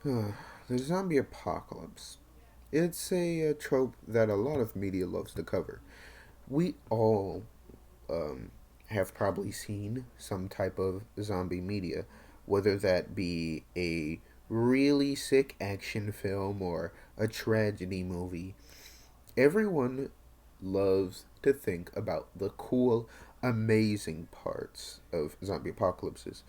The zombie apocalypse. It's a trope that a lot of media loves to cover. We all um, have probably seen some type of zombie media, whether that be a really sick action film or a tragedy movie. Everyone loves to think about the cool, amazing parts of zombie apocalypses.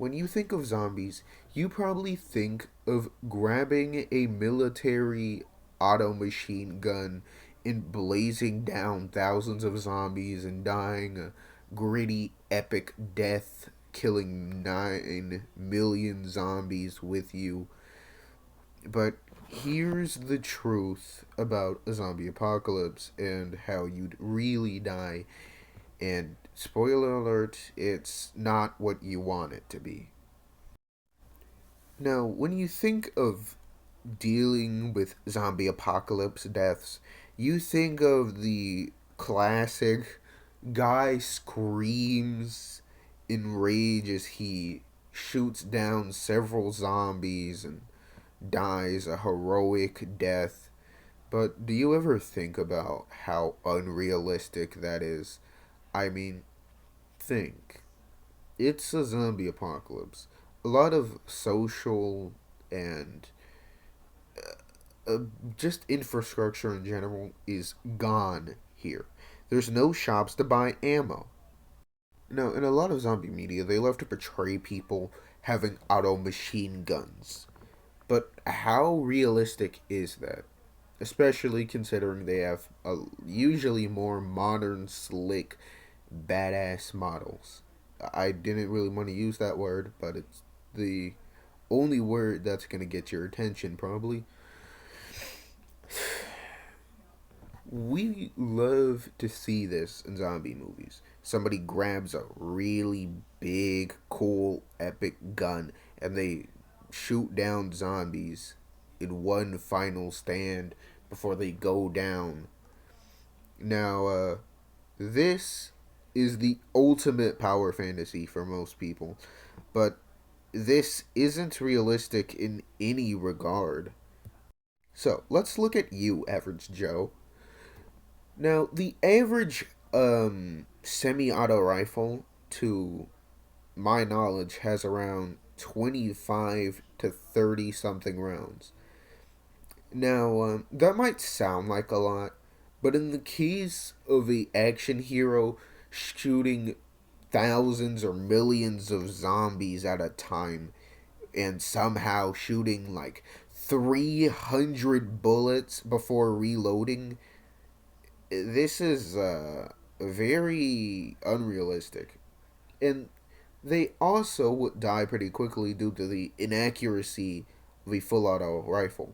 When you think of zombies, you probably think of grabbing a military auto machine gun and blazing down thousands of zombies and dying a gritty, epic death, killing 9 million zombies with you. But here's the truth about a zombie apocalypse and how you'd really die. And spoiler alert, it's not what you want it to be. Now, when you think of dealing with zombie apocalypse deaths, you think of the classic guy screams in rage as he shoots down several zombies and dies a heroic death. But do you ever think about how unrealistic that is? I mean, think. It's a zombie apocalypse. A lot of social and uh, just infrastructure in general is gone here. There's no shops to buy ammo. Now, in a lot of zombie media, they love to portray people having auto machine guns. But how realistic is that? Especially considering they have usually more modern, slick, badass models. I didn't really want to use that word, but it's the only word that's going to get your attention, probably. We love to see this in zombie movies. Somebody grabs a really big, cool, epic gun and they shoot down zombies in one final stand before they go down. Now, this is the ultimate power fantasy for most people, but this isn't realistic in any regard. So, let's look at you, average Joe. Now, the average semi-auto rifle, to my knowledge, has around 25 to 30 something rounds. Now, that might sound like a lot, but in the case of a action hero shooting thousands or millions of zombies at a time and somehow shooting like 300 bullets before reloading, this is very unrealistic. And they also would die pretty quickly due to the inaccuracy of a full auto rifle.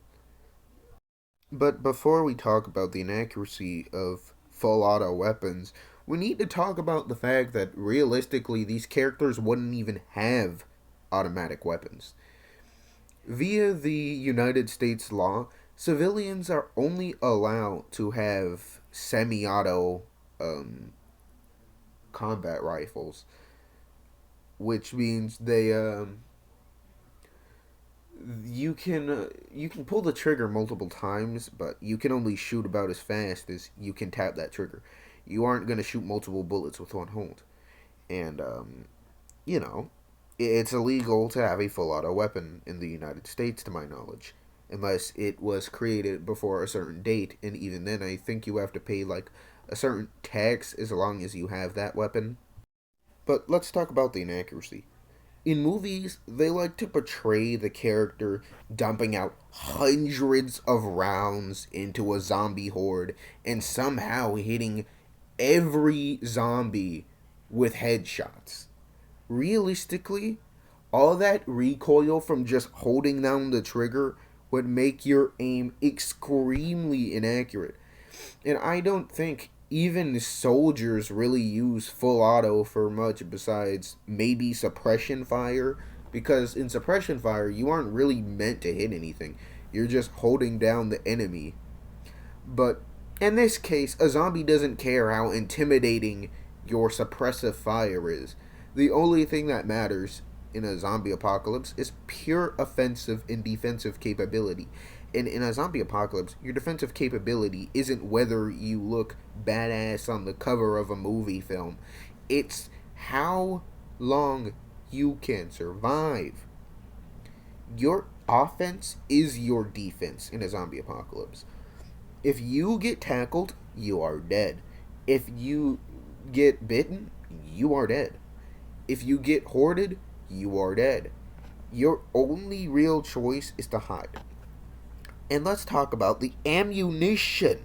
But before we talk about the inaccuracy of full auto weapons, we need to talk about the fact that realistically these characters wouldn't even have automatic weapons. Via the United States law, civilians are only allowed to have semi auto um, combat rifles, which means you can pull the trigger multiple times, but you can only shoot about as fast as you can tap that trigger. You aren't gonna shoot multiple bullets with one hold, and you know, it's illegal to have a full auto weapon in the United States, to my knowledge, unless it was created before a certain date, and even then, I think you have to pay like a certain tax as long as you have that weapon. But let's talk about the inaccuracy. In movies, they like to portray the character dumping out hundreds of rounds into a zombie horde and somehow hitting every zombie with headshots. Realistically, all that recoil from just holding down the trigger would make your aim extremely inaccurate. And I don't think even soldiers really use full auto for much besides maybe suppression fire, because in suppression fire you aren't really meant to hit anything. You're just holding down the enemy. But in this case, a zombie doesn't care how intimidating your suppressive fire is. The only thing that matters in a zombie apocalypse is pure offensive and defensive capability. And in a zombie apocalypse, your defensive capability isn't whether you look badass on the cover of a movie film. It's how long you can survive. Your offense is your defense in a zombie apocalypse. If you get tackled, you are dead. If you get bitten, you are dead. If you get hoarded, you are dead. Your only real choice is to hide. And let's talk about the ammunition.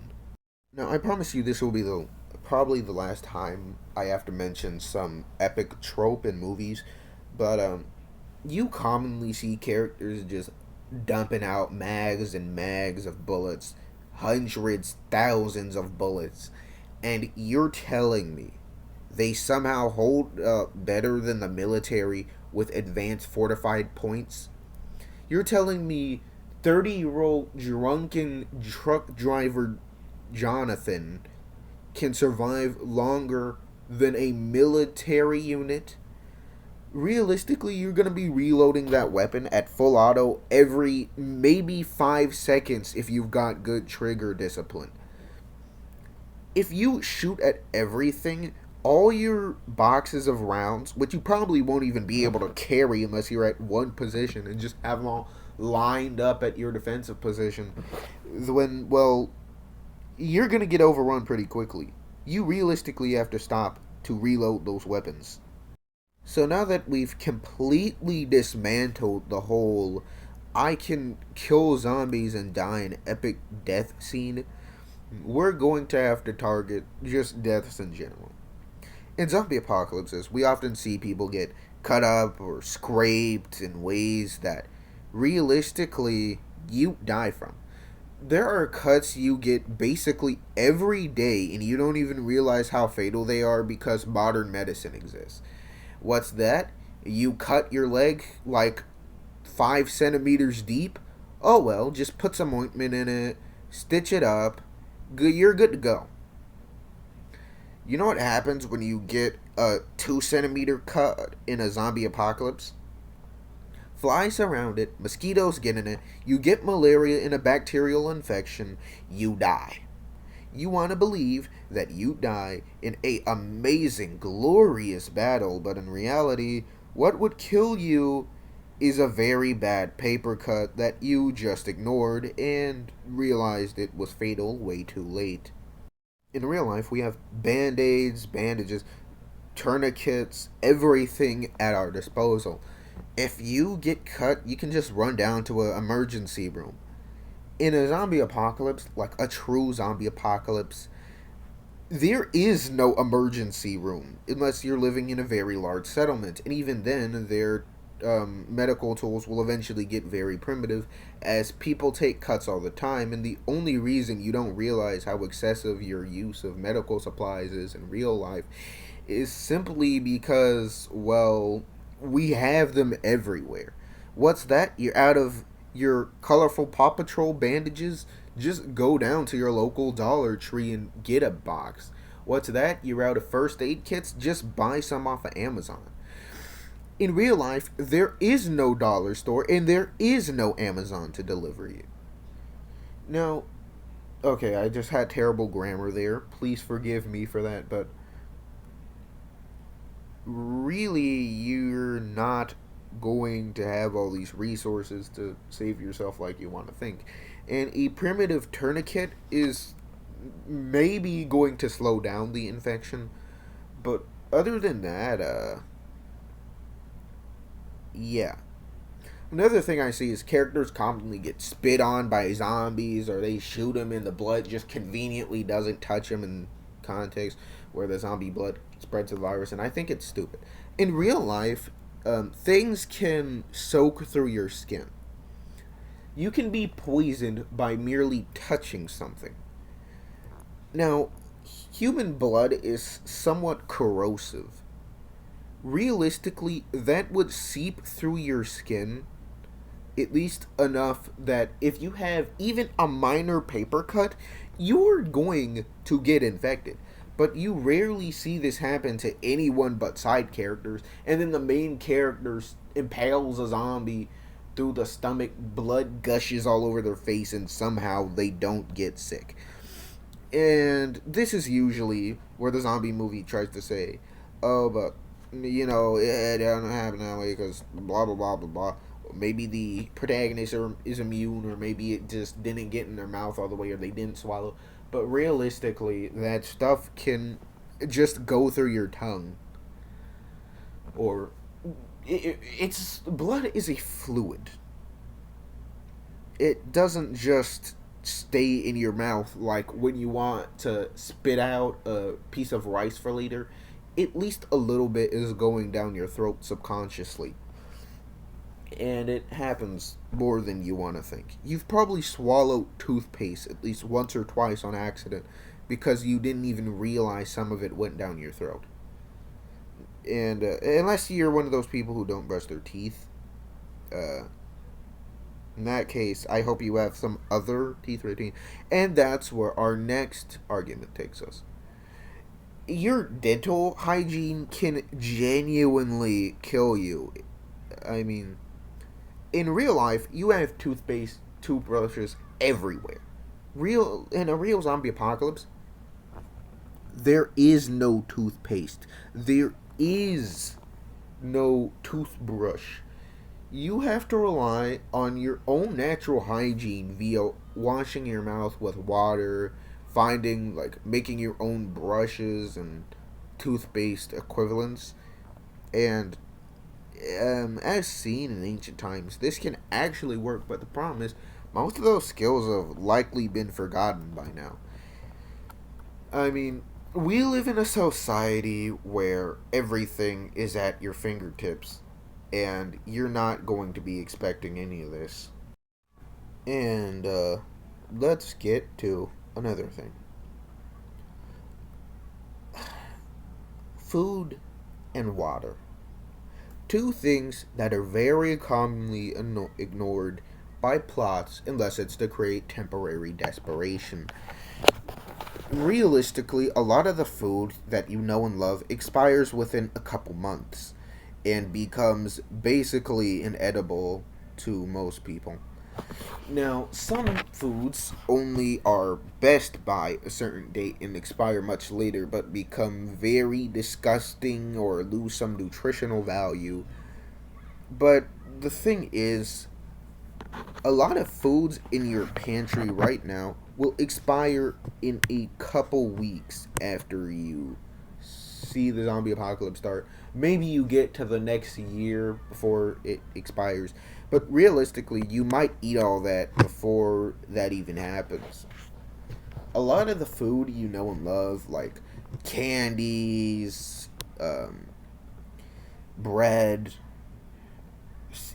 Now, I promise you this will be the probably the last time I have to mention some epic trope in movies, but you commonly see characters just dumping out mags and mags of bullets, hundreds, thousands of bullets, and you're telling me they somehow hold up better than the military with advanced fortified points? You're telling me 30-year-old drunken truck driver Jonathan can survive longer than a military unit? Realistically, you're going to be reloading that weapon at full auto every maybe 5 seconds if you've got good trigger discipline. If you shoot at everything, all your boxes of rounds, which you probably won't even be able to carry unless you're at one position and just have them all lined up at your defensive position, well, you're going to get overrun pretty quickly. You realistically have to stop to reload those weapons. So now that we've completely dismantled the whole I can kill zombies and die an epic death scene, we're going to have to target just deaths in general. In zombie apocalypses, we often see people get cut up or scraped in ways that realistically you die from. There are cuts you get basically every day and you don't even realize how fatal they are because modern medicine exists. What's that? You cut your leg like 5 centimeters deep? Oh well, just put some ointment in it, stitch it up, you're good to go. You know what happens when you get a 2 centimeter cut in a zombie apocalypse? Flies surround it, mosquitoes get in it, you get malaria in a bacterial infection, you die. You want to believe that you die in a amazing, glorious battle, but in reality, what would kill you is a very bad paper cut that you just ignored and realized it was fatal way too late. In real life, we have band-aids, bandages, tourniquets, everything at our disposal. If you get cut, you can just run down to an emergency room. In a zombie apocalypse, like a true zombie apocalypse, there is no emergency room unless you're living in a very large settlement. And even then, their medical tools will eventually get very primitive as people take cuts all the time. And the only reason you don't realize how excessive your use of medical supplies is in real life is simply because, well, we have them everywhere. What's that? You're out of your colorful Paw Patrol bandages? Just go down to your local Dollar Tree and get a box. What's that? You're out of first aid kits? Just buy some off of Amazon. In real life, there is no dollar store and there is no Amazon to deliver you. Now, okay, I just had terrible grammar there. Please forgive me for that, but really, you're not going to have all these resources to save yourself like you want to think. And a primitive tourniquet is maybe going to slow down the infection, but other than that, yeah. Another thing I see is characters commonly get spit on by zombies or they shoot them and the blood just conveniently doesn't touch them in context where the zombie blood spreads the virus, and I think it's stupid. In real life, things can soak through your skin. You can be poisoned by merely touching something. Now, human blood is somewhat corrosive. Realistically, that would seep through your skin at least enough that if you have even a minor paper cut, you're going to get infected. But you rarely see this happen to anyone but side characters, and then the main characters impales a zombie through the stomach, blood gushes all over their face, and somehow they don't get sick. And this is usually where the zombie movie tries to say, oh, but, it doesn't happen that way because blah, blah, blah, blah, blah. Maybe the protagonist is immune, or maybe it just didn't get in their mouth all the way, or they didn't swallow. But realistically, that stuff can just go through your tongue. Or, it's blood is a fluid. It doesn't just stay in your mouth like when you want to spit out a piece of rice for later. At least a little bit is going down your throat subconsciously. And it happens more than you want to think. You've probably swallowed toothpaste at least once or twice on accident because you didn't even realize some of it went down your throat. And unless you're one of those people who don't brush their teeth, uh, in that case, I hope you have some other teeth routine. And that's where our next argument takes us. Your dental hygiene can genuinely kill you. I mean, in real life, you have toothpaste, toothbrushes everywhere. In a real zombie apocalypse, there is no toothpaste. There is no toothbrush. You have to rely on your own natural hygiene via washing your mouth with water, finding, like, making your own brushes and toothpaste equivalents. And as seen in ancient times, this can actually work, but the problem is most of those skills have likely been forgotten by now. I mean, we live in a society where everything is at your fingertips, and you're not going to be expecting any of this. And let's get to another thing: food and water. Two things that are very commonly ignored by plots unless it's to create temporary desperation. Realistically, a lot of the food that you know and love expires within a couple months and becomes basically inedible to most people. Now, some foods only are best by a certain date and expire much later, but become very disgusting or lose some nutritional value. But the thing is, a lot of foods in your pantry right now will expire in a couple weeks after you see the zombie apocalypse start. Maybe you get to the next year before it expires, but realistically, you might eat all that before that even happens. A lot of the food you know and love, like candies, bread,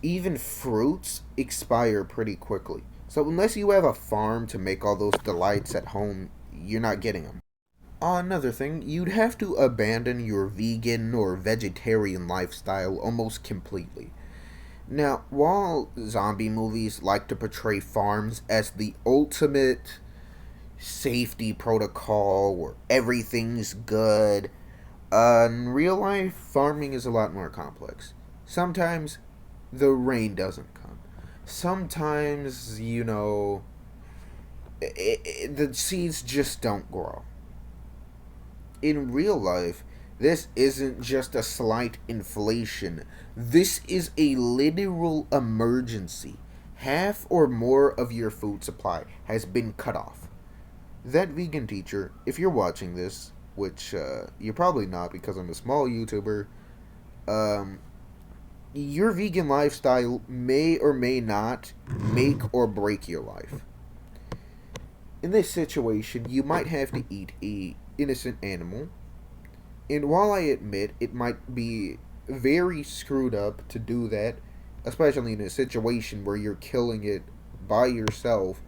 even fruits, expire pretty quickly. So unless you have a farm to make all those delights at home, you're not getting them. Another thing, you'd have to abandon your vegan or vegetarian lifestyle almost completely. Now, while zombie movies like to portray farms as the ultimate safety protocol where everything's good, in real life, farming is a lot more complex. Sometimes the rain doesn't come. Sometimes, the seeds just don't grow. In real life, this isn't just a slight inflation. This is a literal emergency. Half or more of your food supply has been cut off. That vegan teacher, if you're watching this, which you're probably not because I'm a small YouTuber, um, your vegan lifestyle may or may not make or break your life. In this situation, you might have to eat a innocent animal, and while I admit it might be very screwed up to do that, especially in a situation where you're killing it by yourself,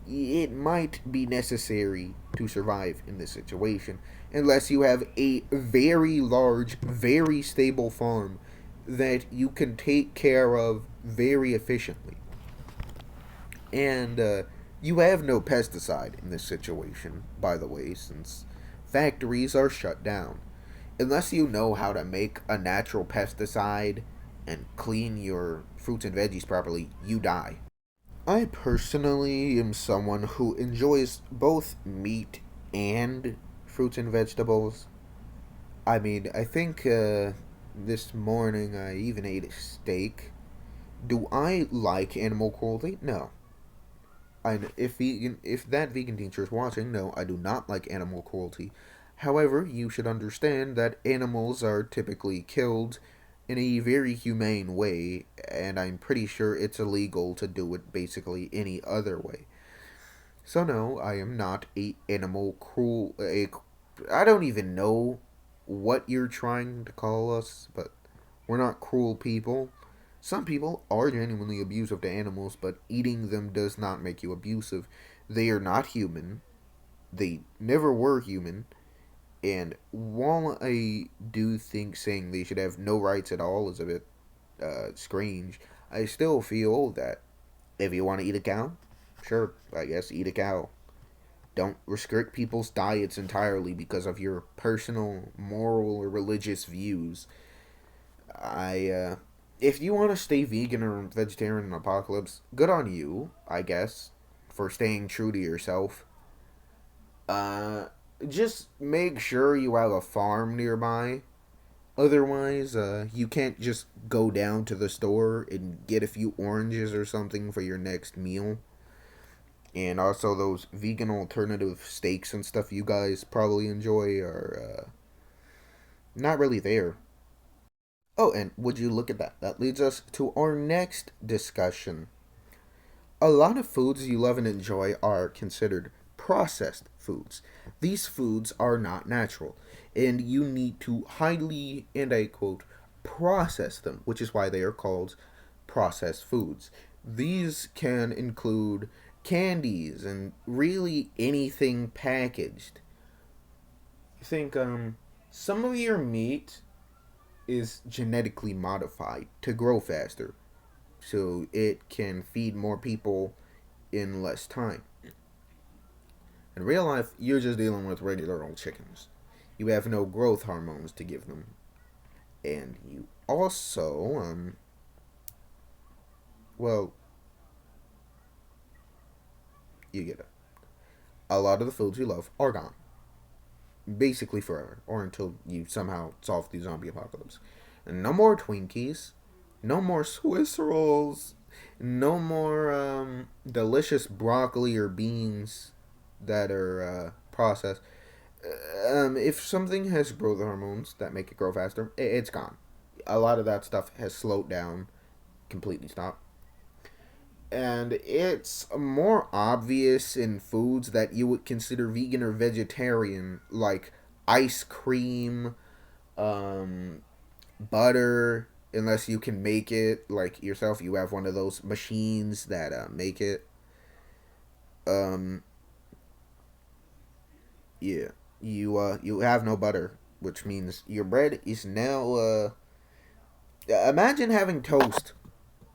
it might be necessary to survive in this situation unless you have a very large, very stable farm that you can take care of very efficiently. And you have no pesticide in this situation, by the way, since factories are shut down. Unless you know how to make a natural pesticide and clean your fruits and veggies properly, you die. I personally am someone who enjoys both meat and fruits and vegetables. I mean, I think this morning I even ate a steak. Do I like animal cruelty? No. If that vegan teacher is watching, no, I do not like animal cruelty. However, you should understand that animals are typically killed in a very humane way, and I'm pretty sure it's illegal to do it basically any other way. So no, I am not a animal cruel. I don't even know what you're trying to call us, but we're not cruel people. Some people are genuinely abusive to animals, but eating them does not make you abusive. They are not human. They never were human. And while I do think saying they should have no rights at all is a bit strange, I still feel that if you want to eat a cow, sure, I guess eat a cow. Don't restrict people's diets entirely because of your personal, moral, or religious views. If you want to stay vegan or vegetarian in apocalypse, good on you, I guess, for staying true to yourself. Uh, just make sure you have a farm nearby. Otherwise, you can't just go down to the store and get a few oranges or something for your next meal. And also, those vegan alternative steaks and stuff you guys probably enjoy are not really there. Oh, and would you look at that? That leads us to our next discussion. A lot of foods you love and enjoy are considered processed foods. These foods are not natural, and you need to highly, and I quote, process them, which is why they are called processed foods. These can include candies and really anything packaged. Think some of your meat is genetically modified to grow faster so it can feed more people in less time. In real life, you're just dealing with regular old chickens. You have no growth hormones to give them. And you also, well, you get it. A lot of the foods you love are gone. Basically forever. Or until you somehow solve the zombie apocalypse. And no more Twinkies. No more Swiss rolls. No more delicious broccoli or beans that are processed. If something has growth hormones that make it grow faster, it's gone. A lot of that stuff has slowed down, completely stopped. And it's more obvious in foods that you would consider vegan or vegetarian, like ice cream, um, butter, unless you can make it like yourself. You have one of those machines that make it. Um, yeah, you have no butter, which means your bread is now. Imagine having toast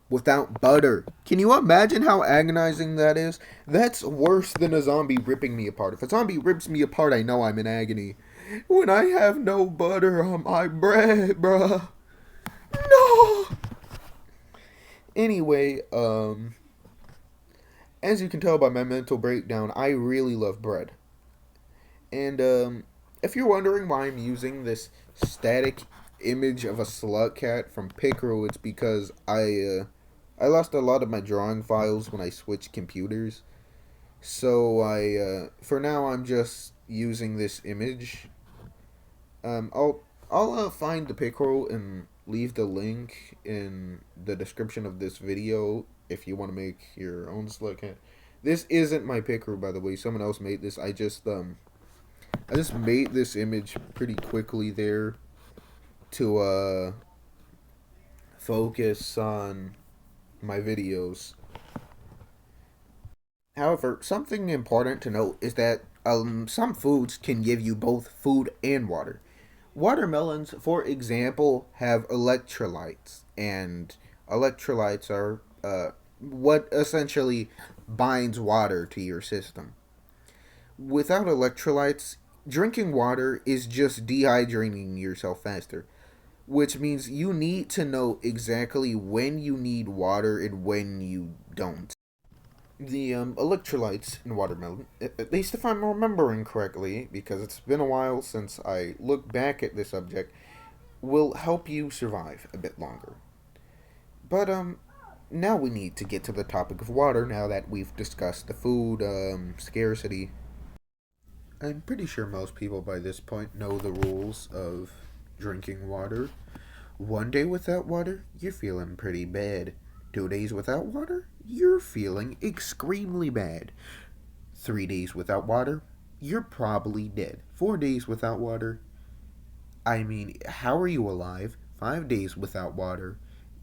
without butter. Can you imagine how agonizing that is? That's worse than a zombie ripping me apart. If a zombie rips me apart, I know I'm in agony. When I have no butter on my bread, bruh. No. Anyway, as you can tell by my mental breakdown, I really love bread. And if you're wondering why I'm using this static image of a slug cat from Pickerel, it's because I lost a lot of my drawing files when I switched computers. So for now I'm just using this image. I'll find the pickerel and leave the link in the description of this video if you want to make your own slug cat. This isn't my pickerel, by the way. Someone else made this. I just made this image pretty quickly there to focus on my videos. However, something important to note is that some foods can give you both food and water. Watermelons, for example, have electrolytes, and electrolytes are what essentially binds water to your system. Without electrolytes, drinking water is just dehydrating yourself faster. which means you need to know exactly when you need water and when you don't. The electrolytes in watermelon, at least if I'm remembering correctly, because it's been a while since I looked back at this subject, will help you survive a bit longer. But now we need to get to the topic of water. Now that we've discussed the food scarcity, I'm pretty sure most people by this point know the rules of drinking water. 1 day without water, you're feeling pretty bad. 2 days without water, you're feeling extremely bad. 3 days without water, you're probably dead. 4 days without water, I mean, how are you alive? 5 days without water,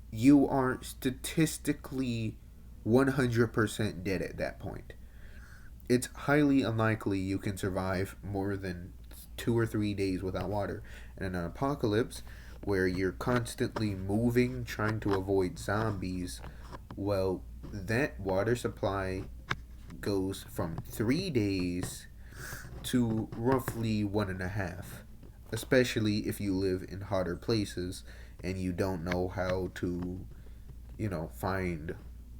you are statistically 100% dead at that point. It's highly unlikely you can survive more than 2 or 3 days without water. And in an apocalypse, where you're constantly moving, trying to avoid zombies, well, that water supply goes from 3 days to roughly 1.5, especially if you live in hotter places and you don't know how to, find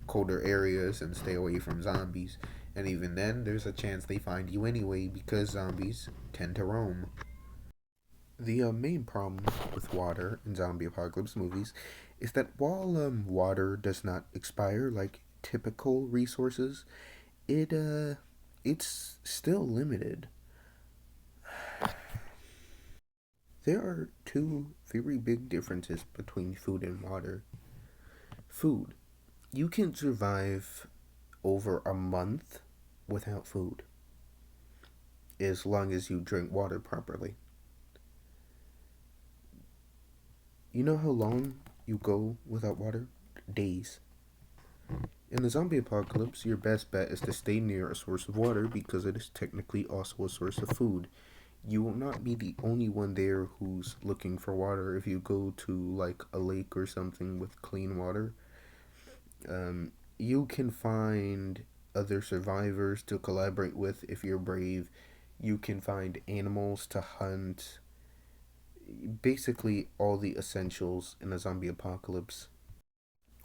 colder areas and stay away from zombies. And even then, there's a chance they find you anyway because zombies tend to roam. The main problem with water in zombie apocalypse movies is that while water does not expire like typical resources, it's still limited. There are two very big differences between food and water. Food. You can survive over a month without food as long as you drink water properly. You know how long you go without water? Days. In the zombie apocalypse, your best bet is to stay near a source of water because it is technically also a source of food. You will not be the only one there who's looking for water. If you go to like a lake or something with clean water, you can find other survivors to collaborate with if you're brave. You can find animals to hunt. Basically, all the essentials in a zombie apocalypse.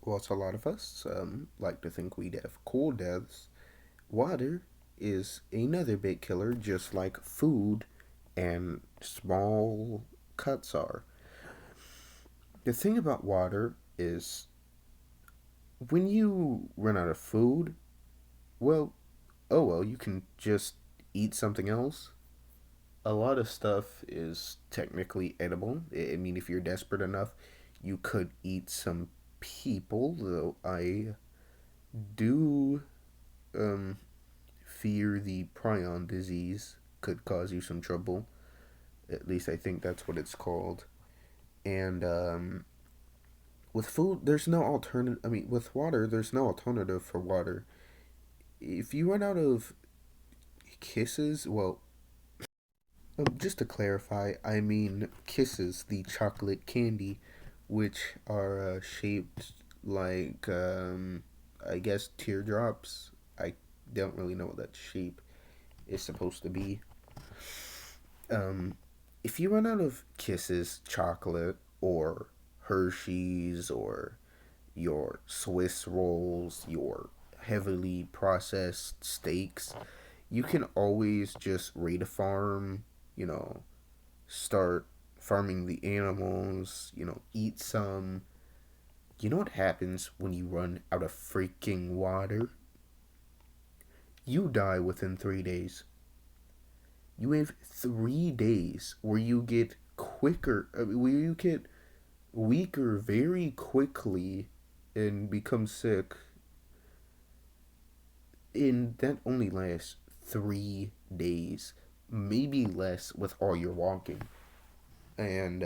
Whilst a lot of us like to think we'd have cool deaths, water is another big killer, just like food and small cuts are. The thing about water is when you run out of food, well, oh well, you can just eat something else. A lot of stuff is technically edible. I mean, if you're desperate enough, you could eat some people, though I do um, fear the prion disease could cause you some trouble. At least I think that's what it's called. And with food, there's no alternative. I mean, with water, there's no alternative for water. If you run out of kisses, well, just to clarify, I mean kisses, the chocolate candy, which are shaped like, I guess, teardrops. I don't really know what that shape is supposed to be. Um, if you run out of kisses, chocolate, or Hershey's, or your Swiss rolls, your heavily processed steaks, you can always just raid a farm, you know, start farming the animals, eat some. You know what happens when you run out of freaking water? You die within 3 days. You have 3 days where you get quicker, where you get weaker very quickly and become sick, and that only lasts 3 days, maybe less with all your walking. And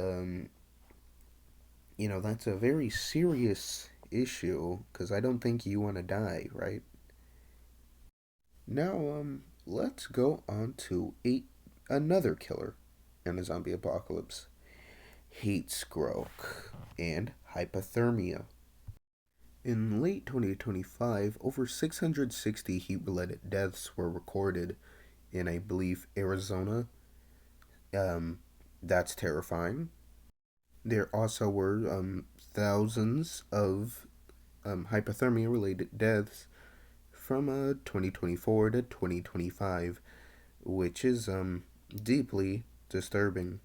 that's a very serious issue because I don't think you want to die, right? Now, let's go on to another killer in a zombie apocalypse: heat stroke and hypothermia. In late 2025, over 660 heat-related deaths were recorded in, I believe, Arizona. Um, that's terrifying. There also were thousands of hypothermia related deaths from 2024 to 2025, which is deeply disturbing.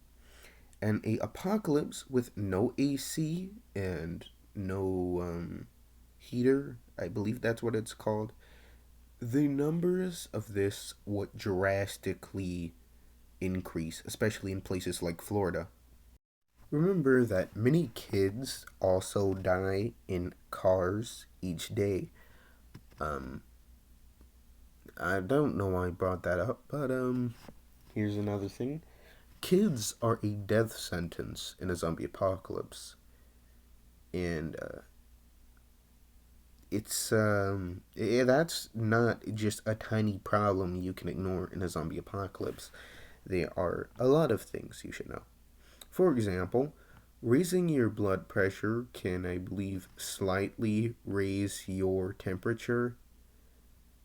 And a apocalypse with no AC and no heater, I believe that's what it's called. The numbers of this would drastically increase, especially in places like Florida. Remember that many kids also die in cars each day. Um, I don't know why I brought that up, but here's another thing. Kids are a death sentence in a zombie apocalypse, and that's not just a tiny problem you can ignore in a zombie apocalypse. There are a lot of things you should know. For example, raising your blood pressure can, I believe, slightly raise your temperature.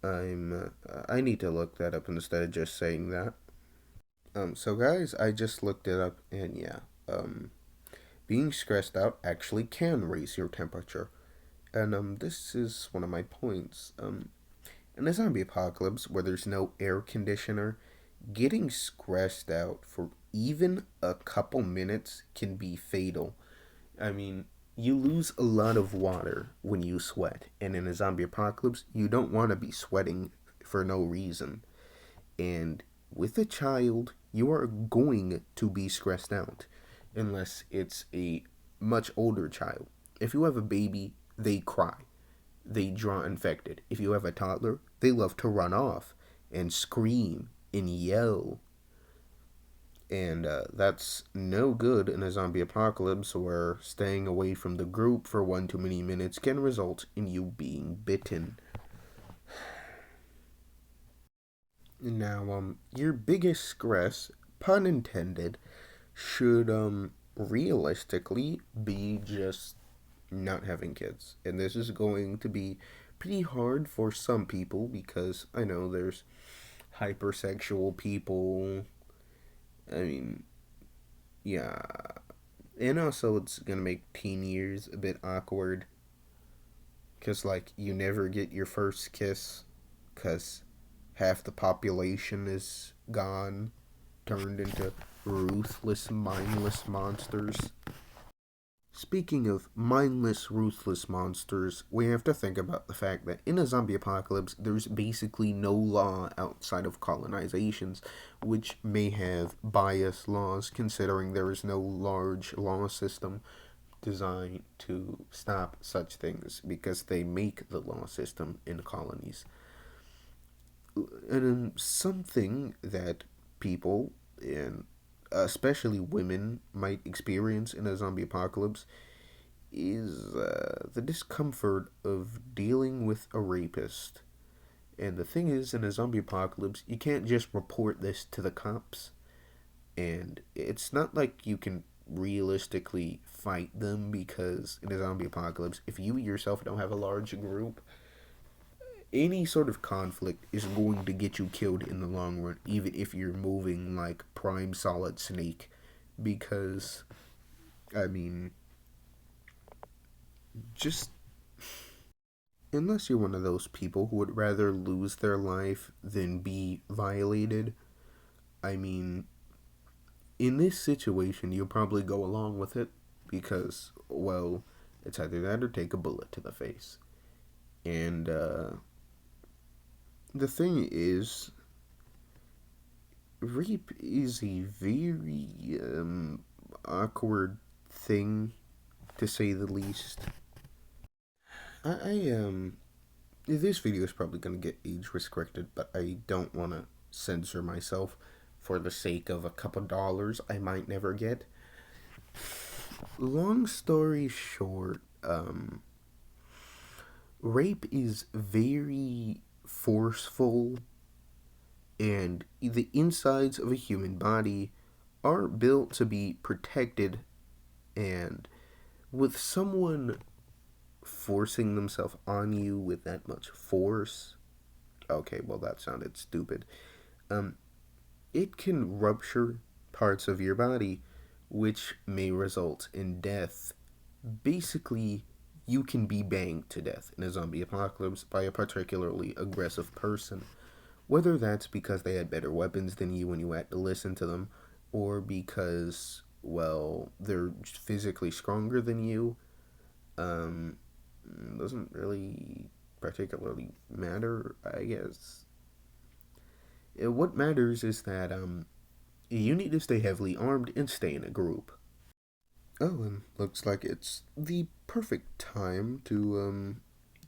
I need to look that up instead of just saying that. So guys, I just looked it up, and yeah, being stressed out actually can raise your temperature. And this is one of my points. In a zombie apocalypse where there's no air conditioner, getting stressed out for even a couple minutes can be fatal. I mean, you lose a lot of water when you sweat, and in a zombie apocalypse, you don't want to be sweating for no reason. And with a child, you are going to be stressed out unless it's a much older child. If you have a baby, they cry, they draw infected. If you have a toddler, they love to run off and scream and yell. And that's no good in a zombie apocalypse where staying away from the group for one too many minutes can result in you being bitten. Now, your biggest stress, pun intended, should realistically be just not having kids. And this is going to be pretty hard for some people because I know there's hypersexual people. I mean, yeah. And also, it's gonna make teen years a bit awkward because, like, you never get your first kiss because half the population is gone, turned into ruthless, mindless monsters. Speaking of mindless, ruthless monsters, we have to think about the fact that in a zombie apocalypse, there's basically no law outside of colonizations, which may have biased laws considering there is no large law system designed to stop such things because they make the law system in colonies. And something that people, and especially women, might experience in a zombie apocalypse is the discomfort of dealing with a rapist. And the thing is, in a zombie apocalypse, you can't just report this to the cops. And it's not like you can realistically fight them because in a zombie apocalypse, if you yourself don't have a large group, any sort of conflict is going to get you killed in the long run, even if you're moving like Prime Solid Snake. Because, I mean, just unless you're one of those people who would rather lose their life than be violated, I mean, in this situation, you'll probably go along with it because, well, it's either that or take a bullet to the face. And the thing is, rape is a very awkward thing, to say the least. I this video is probably gonna get age restricted, but I don't want to censor myself for the sake of a couple dollars I might never get. Long story short, rape is very forceful, and the insides of a human body are built to be protected, and with someone forcing themselves on you with that much force, okay, well, that sounded stupid. Um, it can rupture parts of your body, which may result in death. Basically, you can be banged to death in a zombie apocalypse by a particularly aggressive person. Whether that's because they had better weapons than you and you had to listen to them, or because, well, they're physically stronger than you, um, doesn't really particularly matter, I guess. What matters is that you need to stay heavily armed and stay in a group. Oh, and looks like it's the perfect time to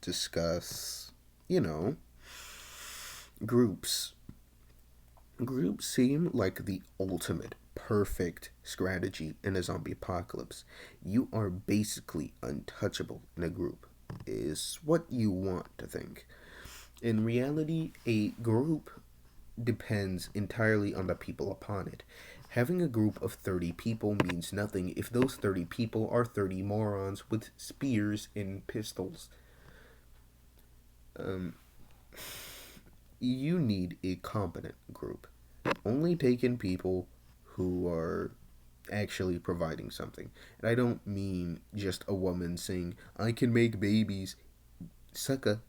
discuss, you know, groups. Groups seem like the ultimate perfect strategy in a zombie apocalypse. You are basically untouchable in a group, is what you want to think. In reality, a group depends entirely on the people upon it. Having a group of 30 people means nothing if those 30 people are 30 morons with spears and pistols. Um, you need a competent group. Only take in people who are actually providing something. And I don't mean just a woman saying, I can make babies. Sucker,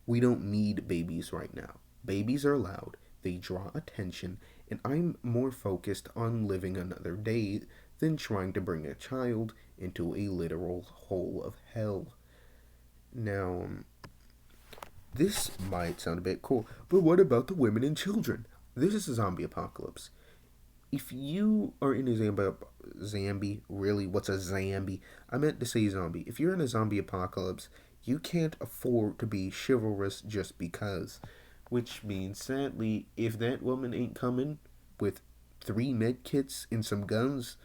we don't need babies right now. Babies are loud, they draw attention, and I'm more focused on living another day than trying to bring a child into a literal hole of hell. Now, this might sound a bit cool, but what about the women and children? This is a zombie apocalypse. If you are in a really, what's a zombie? I meant to say zombie. If you're in a zombie apocalypse, you can't afford to be chivalrous just because. Which means, sadly, if that woman ain't coming with three med kits and some guns,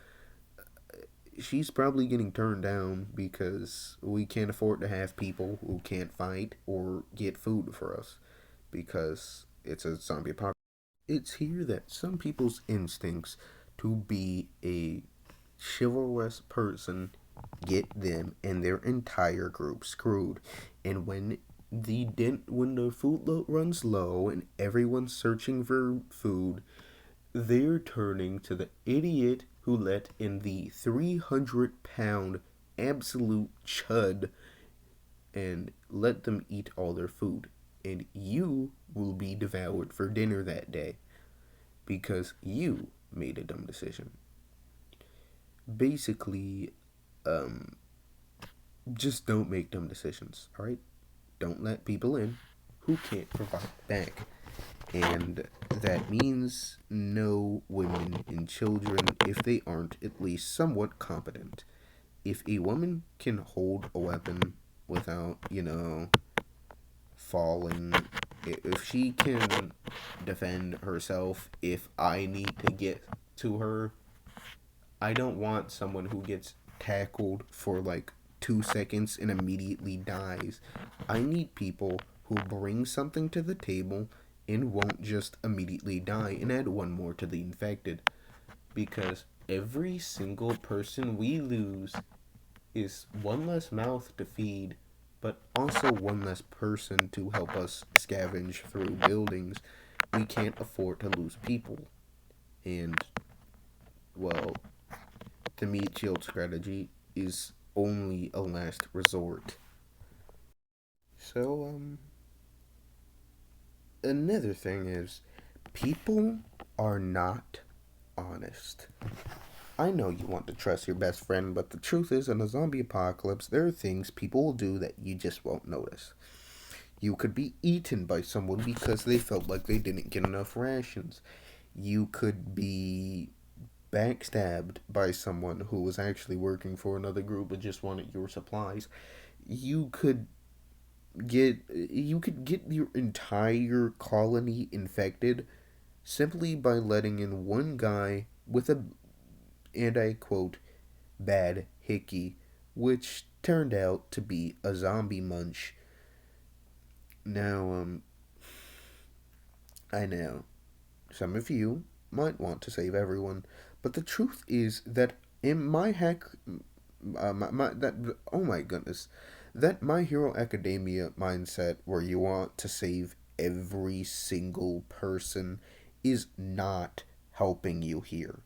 she's probably getting turned down because we can't afford to have people who can't fight or get food for us because it's a zombie apocalypse. It's here that some people's instincts to be a chivalrous person get them and their entire group screwed. And when the runs low and everyone's searching for food, they're turning to the idiot who let in the 300-pound absolute chud and let them eat all their food. And you will be devoured for dinner that day because you made a dumb decision. Basically, um, just don't make dumb decisions, alright? Don't let people in who can't provide back. And that means no women and children if they aren't at least somewhat competent. If a woman can hold a weapon without, falling, if she can defend herself, if I need to get to her, I don't want someone who gets tackled for like 2 seconds and immediately dies. I need people who bring something to the table and won't just immediately die and add one more to the infected. Because every single person we lose is one less mouth to feed, but also one less person to help us scavenge through buildings. We can't afford to lose people. And, well, the meat shield strategy is only a last resort. So, another thing is, people are not honest. I know you want to trust your best friend, but the truth is, in a zombie apocalypse, there are things people will do that you just won't notice. You could be eaten by someone because they felt like they didn't get enough rations. You could be backstabbed by someone who was actually working for another group but just wanted your supplies. You could get your entire colony infected simply by letting in one guy with a, and I quote, bad hickey, which turned out to be a zombie munch. Now, I know some of you might want to save everyone, but the truth is that in my hack, that oh my goodness, that My Hero Academia mindset where you want to save every single person is not helping you here.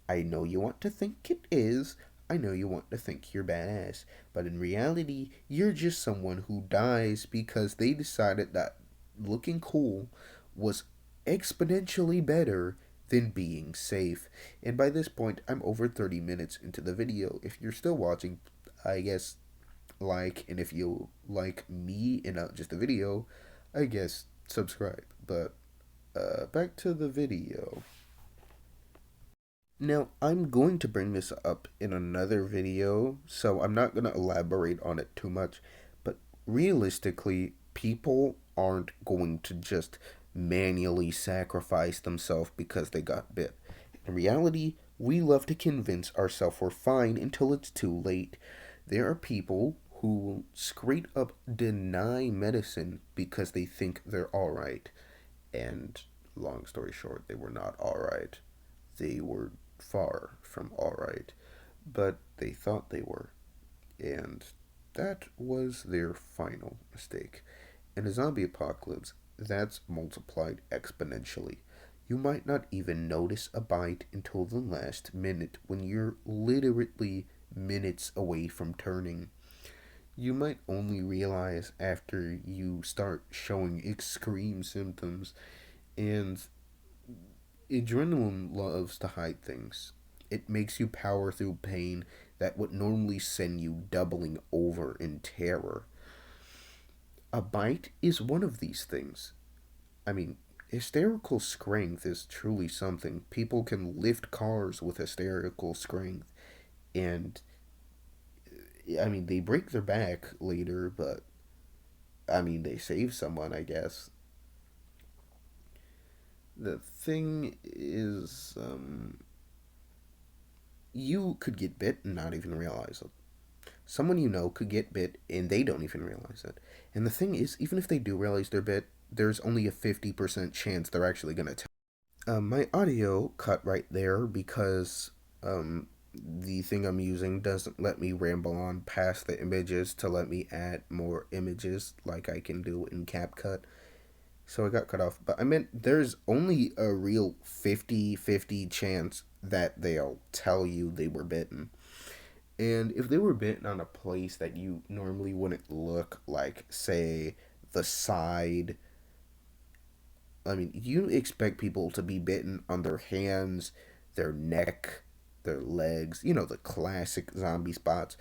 I know you want to think it is. I know you want to think you're badass. But in reality, you're just someone who dies because they decided that looking cool was exponentially better than being safe. And by this point, I'm over 30 minutes into the video. If you're still watching, I guess and if you like me and not just the video, I guess subscribe. But back to the video. Now, I'm going to bring this up in another video, so I'm not going to elaborate on it too much. But realistically, people aren't going to just manually sacrifice themselves because they got bit. In reality, we love to convince ourselves we're fine until it's too late. There are people who will straight up deny medicine because they think they're alright. And long story short, they were not alright. They were far from alright, but they thought they were. And that was their final mistake. In a zombie apocalypse, that's multiplied exponentially. You might not even notice a bite until the last minute when you're literally minutes away from turning. You might only realize after you start showing extreme symptoms, and adrenaline loves to hide things. It makes you power through pain that would normally send you doubling over in terror. A bite is one of these things. I mean, hysterical strength is truly something. People can lift cars with hysterical strength, and I mean, they break their back later, but I mean, they save someone, I guess. The thing is, you could get bit and not even realize it. Someone you know could get bit and they don't even realize it. And the thing is, even if they do realize they're bit, there's only a 50% chance they're actually going to tell. My audio cut right there because the thing I'm using doesn't let me ramble on past the images to let me add more images like I can do in CapCut. So I got cut off. But I meant there's only a real 50-50 chance that they'll tell you they were bitten. And if they were bitten on a place that you normally wouldn't look, like, say, the side, I mean, you expect people to be bitten on their hands, their neck, their legs, the classic zombie spots.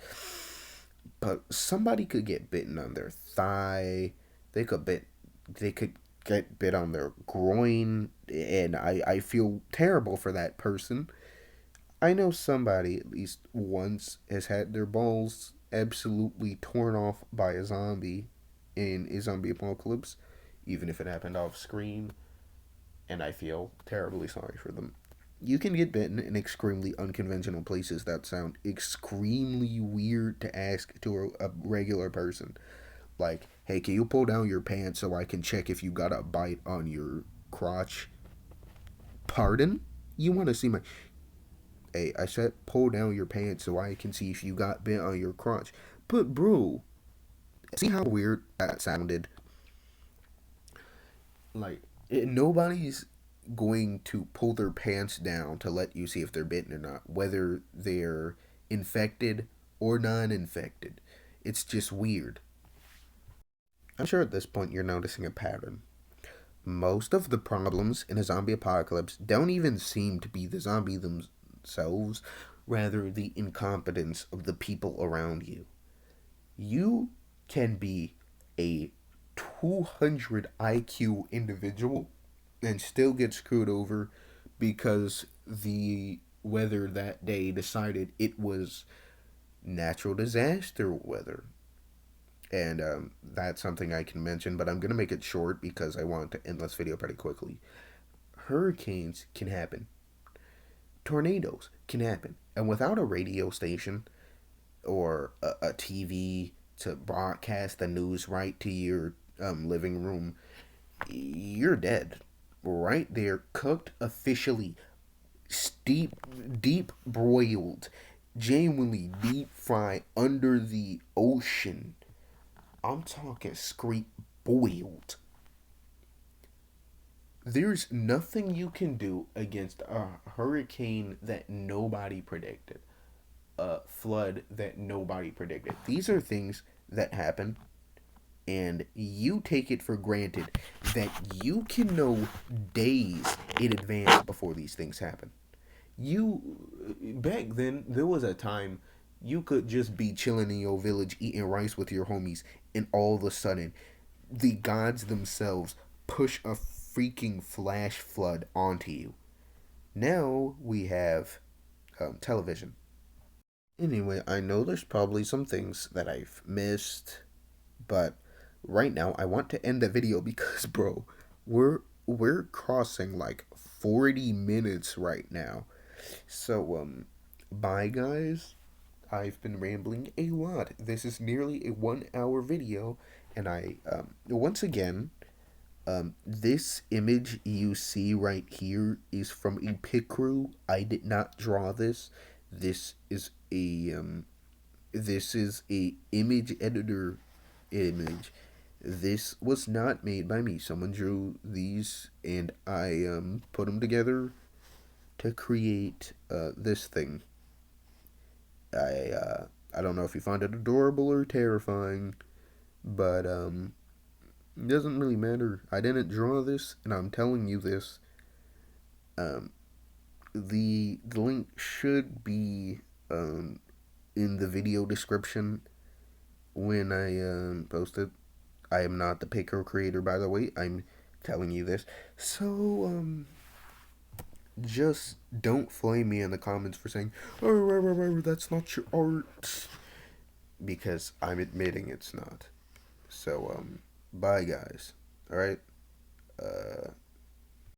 But somebody could get bitten on their thigh. They could get bit on their groin, and I feel terrible for that person. I know somebody at least once has had their balls absolutely torn off by a zombie in a zombie apocalypse, even if it happened off screen, and I feel terribly sorry for them. You can get bitten in extremely unconventional places that sound extremely weird to ask to a regular person. Like, hey, can you pull down your pants so I can check if you got a bite on your crotch? Pardon? You want to see my. Hey, I said pull down your pants so I can see if you got bit on your crotch. But, bro, see how weird that sounded? Like, nobody's going to pull their pants down to let you see if they're bitten or not, whether they're infected or non infected. It's just weird. I'm sure at this point you're noticing a pattern. Most of the problems in a zombie apocalypse don't even seem to be the zombie themselves, rather, the incompetence of the people around you. You can be a 200 IQ individual and still get screwed over because the weather that day decided it was natural disaster weather. And that's something I can mention, but I'm going to make it short because I want to end this video pretty quickly. Hurricanes can happen, tornadoes can happen, and without a radio station or a TV to broadcast the news right to your living room, you're dead. Right there, cooked officially, deep, deep broiled, genuinely deep fried under the ocean. I'm talking straight boiled. there's nothing you can do against a hurricane that nobody predicted, a flood that nobody predicted. These are things that happen, and you take it for granted that you can know days in advance before these things happen. You back then there was a time you could just be chilling in your village eating rice with your homies, and all of a sudden the gods themselves push a freaking flash flood onto you. Now we have television. Anyway, I know there's probably some things that I've missed, but right now I want to end the video because, bro, we're crossing like 40 minutes right now. So bye guys. I've been rambling a lot. This is nearly a 1 hour video, and I once again, this image you see right here is from a pic crew. I did not draw this. This is a image editor image. This was not made by me. Someone drew these, and I put them together to create this thing. I don't know if you find it adorable or terrifying, but it doesn't really matter. I didn't draw this, and I'm telling you this. Um, the link should be in the video description when I post it. I am not the picker creator, by the way. I'm telling you this. So just don't flame me in the comments for saying, "Oh, that's not your art," because I'm admitting it's not. So bye guys. All right.